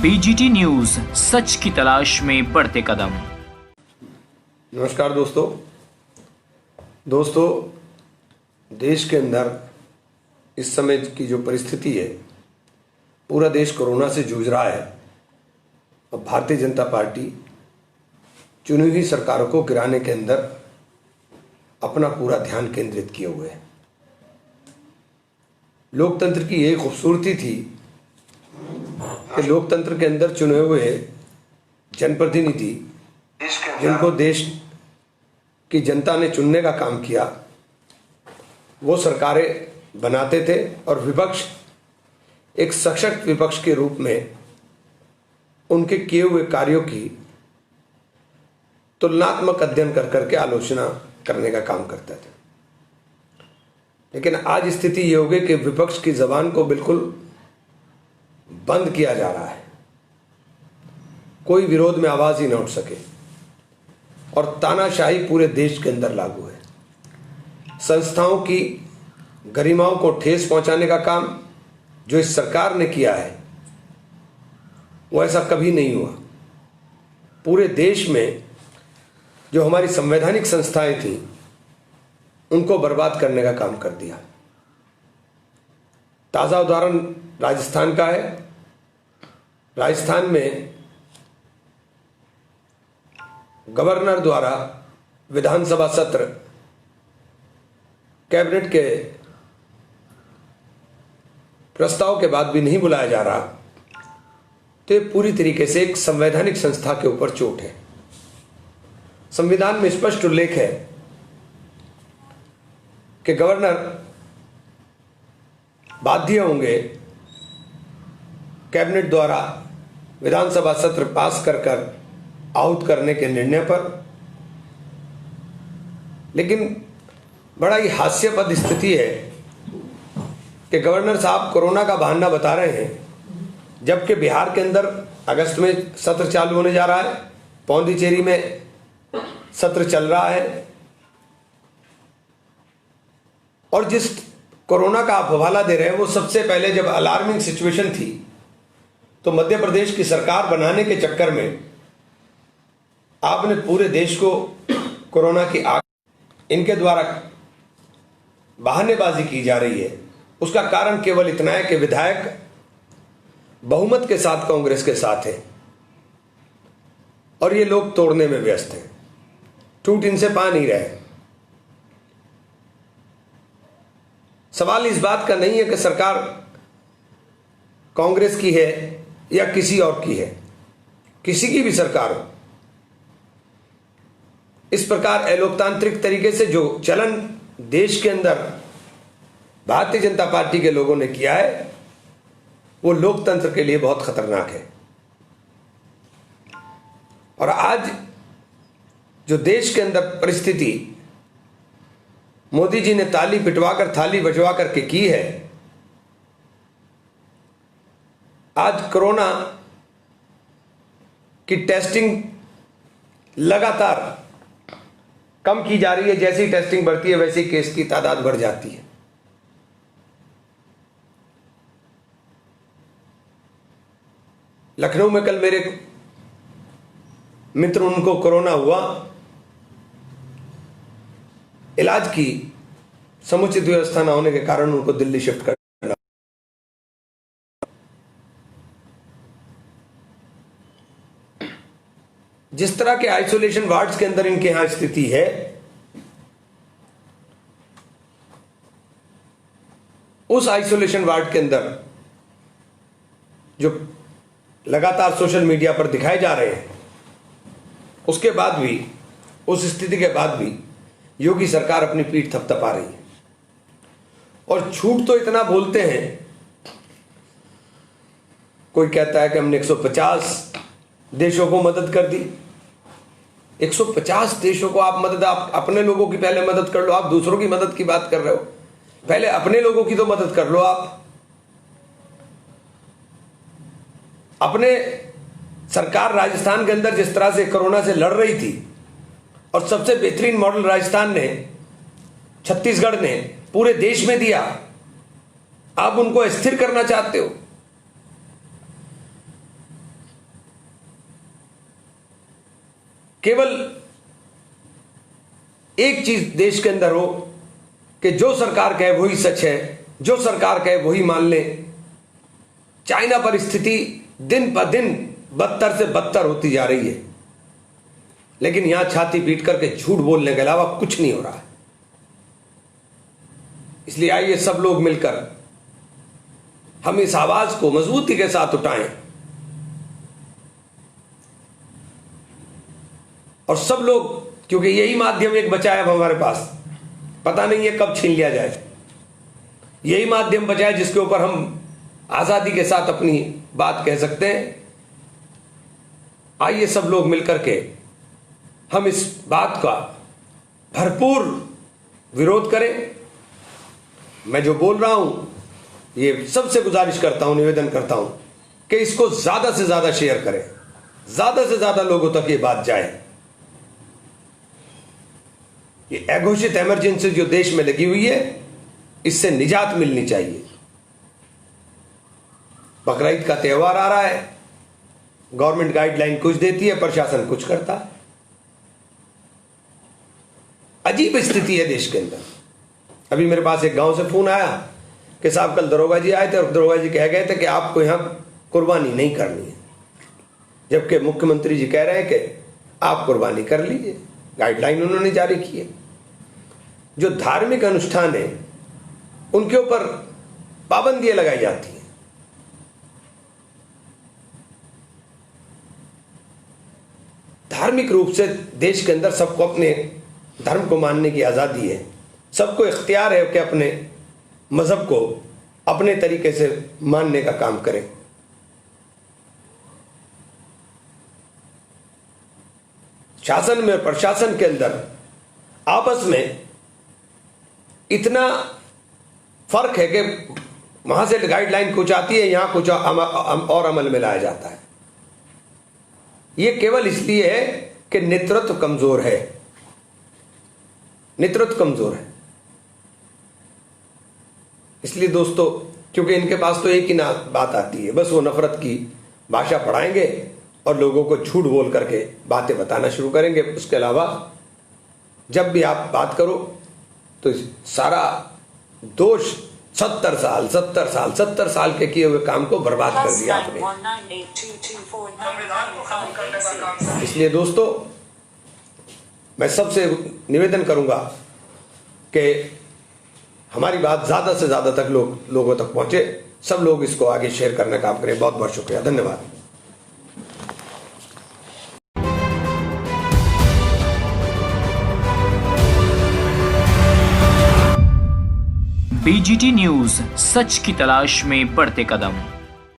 BGT news, सच की तलाश में बढ़ते कदम। नमस्कार दोस्तों, देश के अंदर इस समय की जो परिस्थिति है, पूरा देश कोरोना से जूझ रहा है और भारतीय जनता पार्टी चुनी हुई सरकारों को गिराने के अंदर अपना पूरा ध्यान केंद्रित किए हुए है। लोकतंत्र की यही खूबसूरती थी कि लोकतंत्र के अंदर चुने हुए जनप्रतिनिधि, जिनको देश की जनता ने चुनने का काम किया, वो सरकारें बनाते थे और विपक्ष एक सशक्त विपक्ष के रूप में उनके किए हुए कार्यों की तुलनात्मक अध्ययन कर करके आलोचना करने का काम करते थे। लेकिन आज स्थिति ये हो गई कि विपक्ष की जबान को बिल्कुल बंद किया जा रहा है, कोई विरोध में आवाज ही न उठ सके और तानाशाही पूरे देश के अंदर लागू है। संस्थाओं की गरिमाओं को ठेस पहुंचाने का काम जो इस सरकार ने किया है, वो ऐसा कभी नहीं हुआ। पूरे देश में जो हमारी संवैधानिक संस्थाएं थी, उनको बर्बाद करने का काम कर दिया। ताजा उदाहरण राजस्थान का है। राजस्थान में गवर्नर द्वारा विधानसभा सत्र कैबिनेट के प्रस्ताव के बाद भी नहीं बुलाया जा रहा, तो ये पूरी तरीके से एक संवैधानिक संस्था के ऊपर चोट है। संविधान में स्पष्ट उल्लेख है कि गवर्नर बाध्य होंगे कैबिनेट द्वारा विधानसभा सत्र पास कर आहूत करने के निर्णय पर। लेकिन बड़ा ही हास्यपद स्थिति है कि गवर्नर साहब कोरोना का बहाना बता रहे हैं, जबकि बिहार के अंदर अगस्त में सत्र चालू होने जा रहा है, पौंडीचेरी में सत्र चल रहा है, और जिस कोरोना का आप हवाला दे रहे हैं वो सबसे पहले जब अलार्मिंग सिचुएशन थी तो मध्य प्रदेश की सरकार बनाने के चक्कर में आपने पूरे देश को कोरोना की आग, इनके द्वारा बहानेबाजी की जा रही है। उसका कारण केवल इतना है कि विधायक बहुमत के साथ कांग्रेस के साथ है और ये लोग तोड़ने में व्यस्त हैं, टूट इनसे पा नहीं रहे। सवाल इस बात का नहीं है कि सरकार कांग्रेस की है या किसी और की है, किसी की भी सरकार हो, इस प्रकार अलोकतांत्रिक तरीके से जो चलन देश के अंदर भारतीय जनता पार्टी के लोगों ने किया है, वो लोकतंत्र के लिए बहुत खतरनाक है। और आज जो देश के अंदर परिस्थिति मोदी जी ने ताली पिटवाकर थाली बजवा करके की है, आज कोरोना की टेस्टिंग लगातार कम की जा रही है। जैसी टेस्टिंग बढ़ती है वैसे ही केस की तादाद बढ़ जाती है। लखनऊ में कल मेरे मित्र, उनको कोरोना हुआ, इलाज की समुचित व्यवस्था न होने के कारण उनको दिल्ली शिफ्ट करना। जिस तरह के आइसोलेशन वार्ड्स के अंदर इनके यहां स्थिति है, उस आइसोलेशन वार्ड के अंदर जो लगातार सोशल मीडिया पर दिखाए जा रहे हैं, उसके बाद भी, उस स्थिति के बाद भी योगी सरकार अपनी पीठ थपथपा रही है। और झूठ तो इतना बोलते हैं, कोई कहता है कि हमने 150 देशों को मदद कर दी। 150 देशों को आप मदद, आप अपने लोगों की पहले मदद कर लो। आप दूसरों की मदद की बात कर रहे हो, पहले अपने लोगों की तो मदद कर लो। आप अपने सरकार राजस्थान के अंदर जिस तरह से कोरोना से लड़ रही थी, और सबसे बेहतरीन मॉडल राजस्थान ने, छत्तीसगढ़ ने पूरे देश में दिया, आप उनको स्थिर करना चाहते हो। केवल एक चीज देश के अंदर हो कि जो सरकार कहे वही सच है, जो सरकार कहे वही मान ले। चाइना पर स्थिति दिन ब दिन बदतर से बदतर होती जा रही है, लेकिन यहां छाती पीट करके झूठ बोलने के अलावा कुछ नहीं हो रहा है। इसलिए आइए सब लोग मिलकर हम इस आवाज को मजबूती के साथ उठाएं और सब लोग, क्योंकि यही माध्यम एक बचा है अब हमारे पास, पता नहीं है कब छीन लिया जाए। यही माध्यम बचा है जिसके ऊपर हम आजादी के साथ अपनी बात कह सकते हैं। आइए सब लोग मिलकर के हम इस बात का भरपूर विरोध करें। मैं जो बोल रहा हूं ये सबसे गुजारिश करता हूं, निवेदन करता हूं कि इसको ज्यादा से ज्यादा शेयर करें, ज्यादा से ज्यादा लोगों तक ये बात जाए। ये अघोषित इमरजेंसी जो देश में लगी हुई है, इससे निजात मिलनी चाहिए। बकरीद का त्योहार आ रहा है, गवर्नमेंट गाइडलाइन कुछ देती है, प्रशासन कुछ करता है। अजीब स्थिति है देश के अंदर। अभी मेरे पास एक गांव से फोन आया कि साहब कल दरोगा जी आए थे और दरोगा जी कह गए थे कि आपको यहां कुर्बानी नहीं करनी है, जबकि मुख्यमंत्री जी कह रहे हैं कि आप कुर्बानी कर लीजिए। गाइडलाइन उन्होंने जारी की है। जो धार्मिक अनुष्ठान है उनके ऊपर पाबंदियां लगाई जाती हैं। धार्मिक रूप से देश के अंदर सबको अपने धर्म को मानने की आजादी है, सबको इख्तियार है कि अपने मजहब को अपने तरीके से मानने का काम करें। शासन में, प्रशासन के अंदर आपस में इतना फर्क है कि वहां से गाइडलाइन कुछ आती है, यहां कुछ और अमल में लाया जाता है। यह केवल इसलिए है कि नेतृत्व कमजोर है, नेतृत्व कमजोर है। इसलिए दोस्तों, क्योंकि इनके पास तो एक ही ना बात आती है, बस वो नफरत की भाषा पढ़ाएंगे और लोगों को झूठ बोल करके बातें बताना शुरू करेंगे। उसके अलावा जब भी आप बात करो तो सारा दोष 70 साल के किए हुए काम को बर्बाद कर दिया आपने। इसलिए दोस्तों, मैं सबसे निवेदन करूंगा कि हमारी बात ज्यादा से ज्यादा तक लोगों तक पहुंचे। सब लोग इसको आगे शेयर करने का काम करें। बहुत बहुत शुक्रिया, धन्यवाद। BGT न्यूज, सच की तलाश में बढ़ते कदम।